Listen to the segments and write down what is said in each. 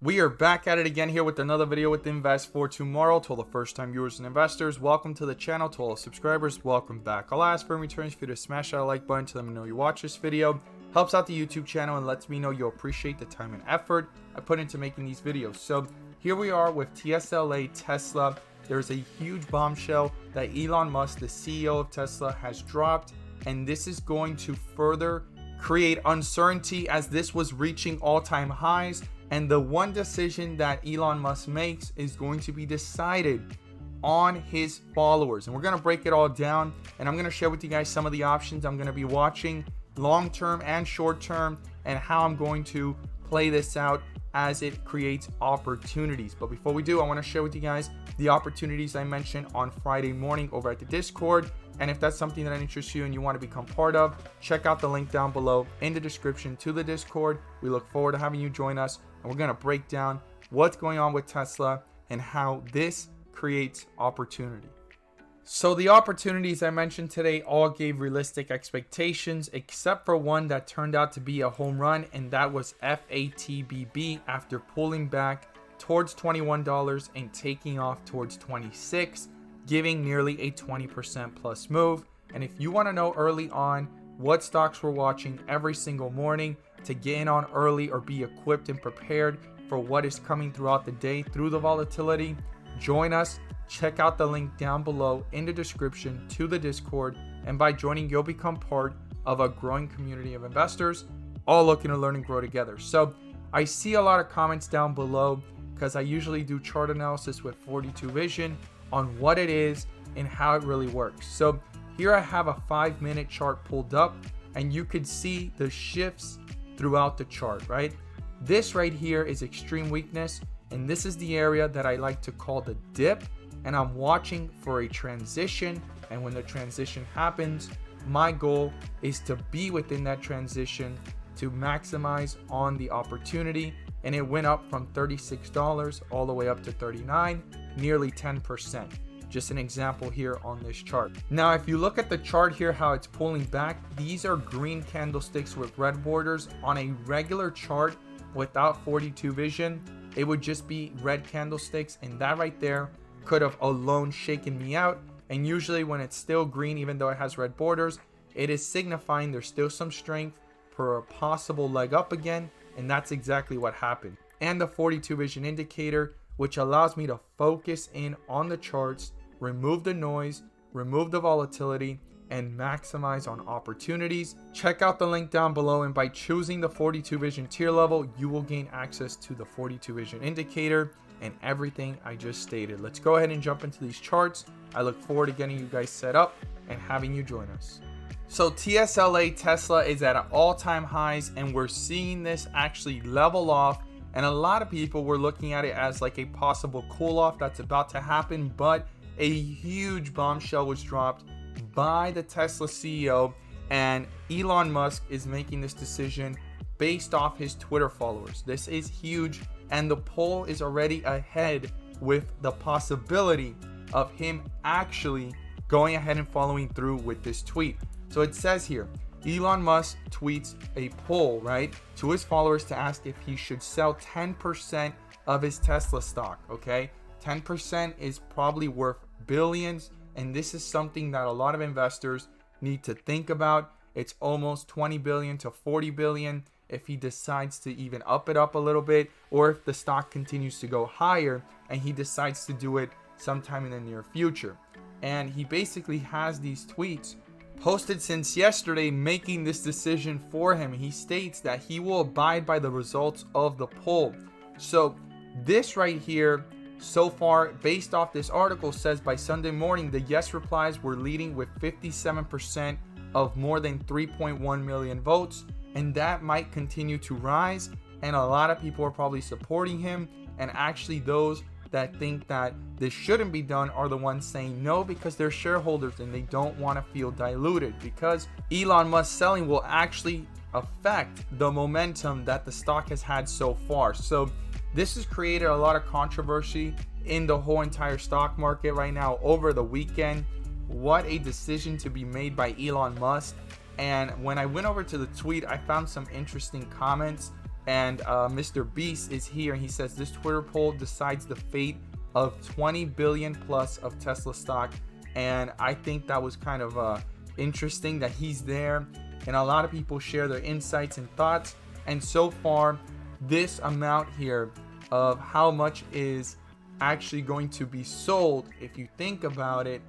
We are back at it again here with another video with Invest for Tomorrow. To all the first time viewers and investors, welcome to the channel. To all the subscribers, welcome back. I'll ask for returns for you to smash that like button to let me know you watch this video. Helps out the YouTube channel and lets me know you appreciate the time and effort I put into making these videos. So here we are with TSLA Tesla. There's a huge bombshell that Elon Musk, the CEO of Tesla, has dropped, and this is going to further create uncertainty as this was reaching all-time highs. And the one decision that Elon Musk makes is going to be decided on his followers. And we're going to break it all down. And I'm going to share with you guys some of the options I'm going to be watching long-term and short-term, and how I'm going to play this out as it creates opportunities. But before we do, I want to share with you guys the opportunities I mentioned on Friday morning over at the Discord. And if that's something that interests you and you want to become part of, check out the link down below in the description to the Discord. We look forward to having you join us, and we're going to break down what's going on with Tesla and how this creates opportunity. So the opportunities I mentioned today all gave realistic expectations, except for one that turned out to be a home run, and that was FATBB after pulling back towards $21 and taking off towards 26, giving nearly a 20% plus move. And if you want to know early on what stocks we're watching every single morning to get in on early or be equipped and prepared for what is coming throughout the day through the volatility, join us. Check out the link down below in the description to the Discord, and by joining you'll become part of a growing community of investors all looking to learn and grow together. So I see a lot of comments down below because I usually do chart analysis with 42 Vision on what it is and how it really works. So here I have a 5-minute chart pulled up, and you could see the shifts throughout the chart, right? This right here is extreme weakness, and this is the area that I like to call the dip. And I'm watching for a transition, and when the transition happens, my goal is to be within that transition to maximize on the opportunity. And it went up from $36 all the way up to $39, nearly 10%. Just an example here on this chart. Now, if you look at the chart here, how it's pulling back, these are green candlesticks with red borders. On a regular chart without 42 Vision, it would just be red candlesticks, and that right there could have alone shaken me out. And usually when it's still green, even though it has red borders, it is signifying there's still some strength for a possible leg up again, and that's exactly what happened. And the 42 Vision indicator, which allows me to focus in on the charts, remove the noise, remove the volatility, and maximize on opportunities. Check out the link down below, and by choosing the 42 Vision tier level, you will gain access to the 42 Vision indicator and everything I just stated. Let's go ahead and jump into these charts. I look forward to getting you guys set up and having you join us. So TSLA Tesla is at all-time highs, and we're seeing this actually level off, and a lot of people were looking at it as like a possible cool off that's about to happen, but a huge bombshell was dropped by the Tesla CEO, and Elon Musk is making this decision based off his Twitter followers. This is huge, and the poll is already ahead with the possibility of him actually going ahead and following through with this tweet. So it says here, Elon Musk tweets a poll, right, to his followers to ask if he should sell 10% of his Tesla stock, okay? 10% is probably worth billions, and this is something that a lot of investors need to think about. It's almost 20 billion to 40 billion if he decides to even up it up a little bit, or if the stock continues to go higher and he decides to do it sometime in the near future. And he basically has these tweets posted since yesterday making this decision for him. He states that he will abide by the results of the poll. So this right here, so far, based off this article, says by Sunday morning, the yes replies were leading with 57% of more than 3.1 million votes. And that might continue to rise, and a lot of people are probably supporting him, and actually those that think that this shouldn't be done are the ones saying no because they're shareholders and they don't want to feel diluted, because Elon Musk selling will actually affect the momentum that the stock has had so far. So this has created a lot of controversy in the whole entire stock market right now over the weekend. What a decision to be made by Elon Musk. And when I went over to the tweet, I found some interesting comments And Mr. Beast is here, and he says this Twitter poll decides the fate of 20 billion plus of Tesla stock. And I think that was kind of interesting that he's there, and a lot of people share their insights and thoughts. And so far, this amount here of how much is actually going to be sold, if you think about it,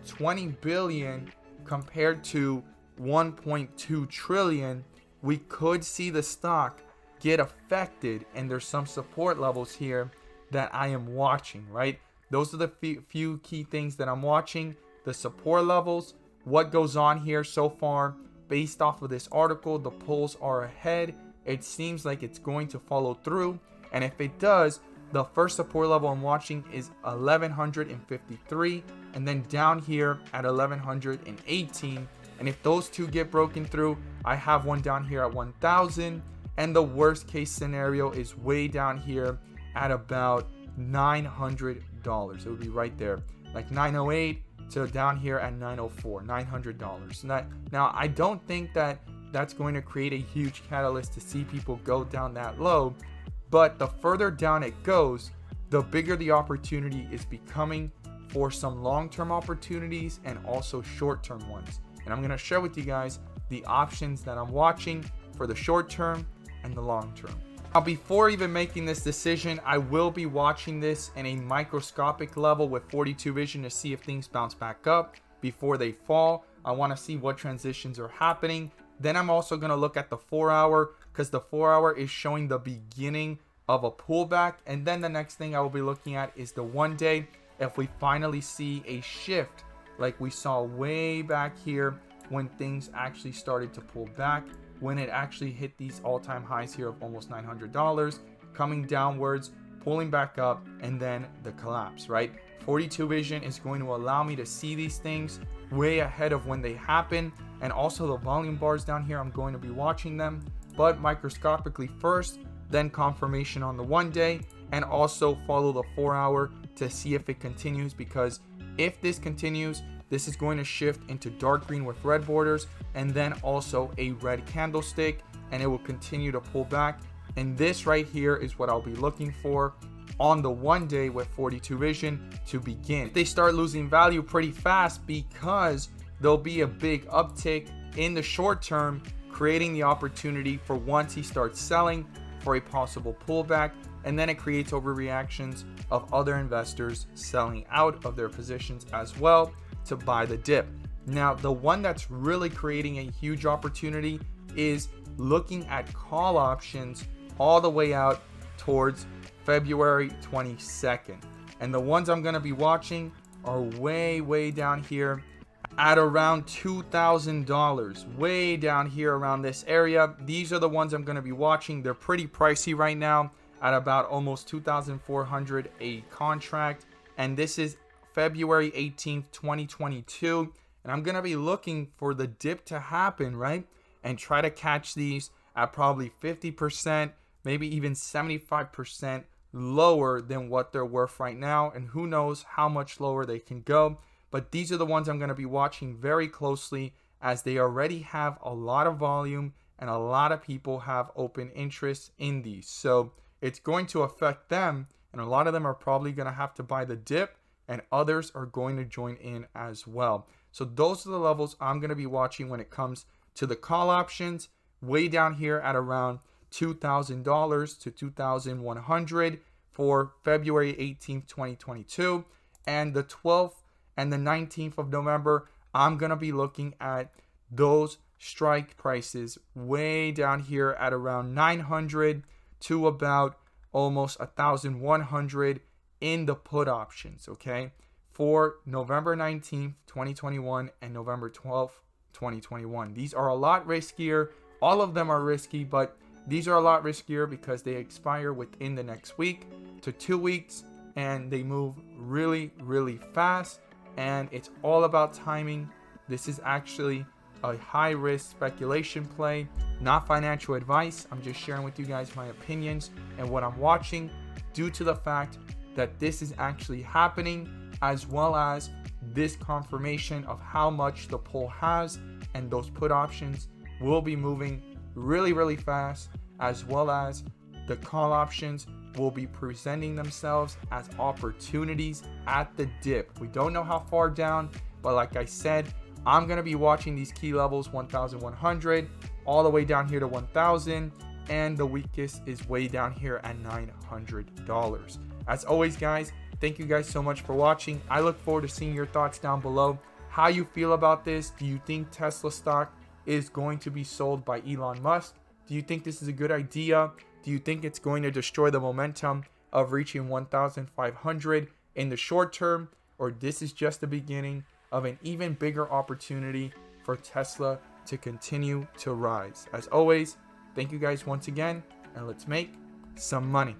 20 billion compared to 1.2 trillion, we could see the stock get affected, and there's some support levels here that I am watching, right? Those are the few key things that I'm watching: the support levels, what goes on here so far. Based off of this article, the polls are ahead. It seems like it's going to follow through, and if it does, the first support level I'm watching is 1153, and then down here at 1118. And if those two get broken through, I have one down here at 1000, and the worst case scenario is way down here at about $900. It would be right there, like 908 to down here at 904, $900. Now I don't think that that's going to create a huge catalyst to see people go down that low, but the further down it goes, the bigger the opportunity is becoming for some long-term opportunities and also short-term ones. And I'm going to share with you guys the options that I'm watching for the short term and the long term. Now, before even making this decision, I will be watching this in a microscopic level with 42 vision to see if things bounce back up before they fall. I want to see what transitions are happening. Then I'm also going to look at the 4 hour, because the 4 hour is showing the beginning of a pullback. And then the next thing I will be looking at is the 1 day. If we finally see a shift like we saw way back here when things actually started to pull back, when it actually hit these all-time highs here of almost $900, coming downwards, pulling back up, and then the collapse, right? 42 vision is going to allow me to see these things way ahead of when they happen. And also the volume bars down here, I'm going to be watching them, but microscopically first, then confirmation on the 1 day, and also follow the 4 hour to see if it continues, because if this continues, this is going to shift into dark green with red borders, and then also a red candlestick, and it will continue to pull back. And this right here is what I'll be looking for on the 1 day with 42 vision to begin. They start losing value pretty fast because there'll be a big uptick in the short term, creating the opportunity for once he starts selling for a possible pullback, and then it creates overreactions of other investors selling out of their positions as well to buy the dip. Now, the one that's really creating a huge opportunity is looking at call options all the way out towards February 22nd. And the ones I'm going to be watching are way down here at around $2,000, way down here around this area. These are the ones I'm going to be watching. They're pretty pricey right now at about almost $2,400 a contract. And this is February 18th, 2022. And I'm going to be looking for the dip to happen, right? And try to catch these at probably 50%, maybe even 75% lower than what they're worth right now. And who knows how much lower they can go. But these are the ones I'm going to be watching very closely, as they already have a lot of volume and a lot of people have open interest in these. So it's going to affect them, and a lot of them are probably going to have to buy the dip, and others are going to join in as well. So those are the levels I'm going to be watching when it comes to the call options, way down here at around $2,000 to $2,100 for February 18th, 2022. And the 12th and the 19th of November, I'm going to be looking at those strike prices way down here at around 900 to about almost 1,100 in the put options, okay, for November 19th, 2021 and November 12th, 2021. These are a lot riskier. All of them are risky, but these are a lot riskier because they expire within the next week to 2 weeks, and they move really fast, and it's all about timing. This is actually a high risk speculation play, not financial advice. I'm just sharing with you guys my opinions and what I'm watching, due to the fact that this is actually happening, as well as this confirmation of how much the pull has, and those put options will be moving really fast, as well as the call options will be presenting themselves as opportunities at the dip. We don't know how far down, but like I said, I'm going to be watching these key levels 1,100 all the way down here to 1,000, and the weakest is way down here at $900. As always, guys, thank you guys so much for watching. I look forward to seeing your thoughts down below. How you feel about this? Do you think Tesla stock is going to be sold by Elon Musk? Do you think this is a good idea? Do you think it's going to destroy the momentum of reaching 1,500 in the short term? Or this is just the beginning of an even bigger opportunity for Tesla to continue to rise? As always, thank you guys once again, and let's make some money.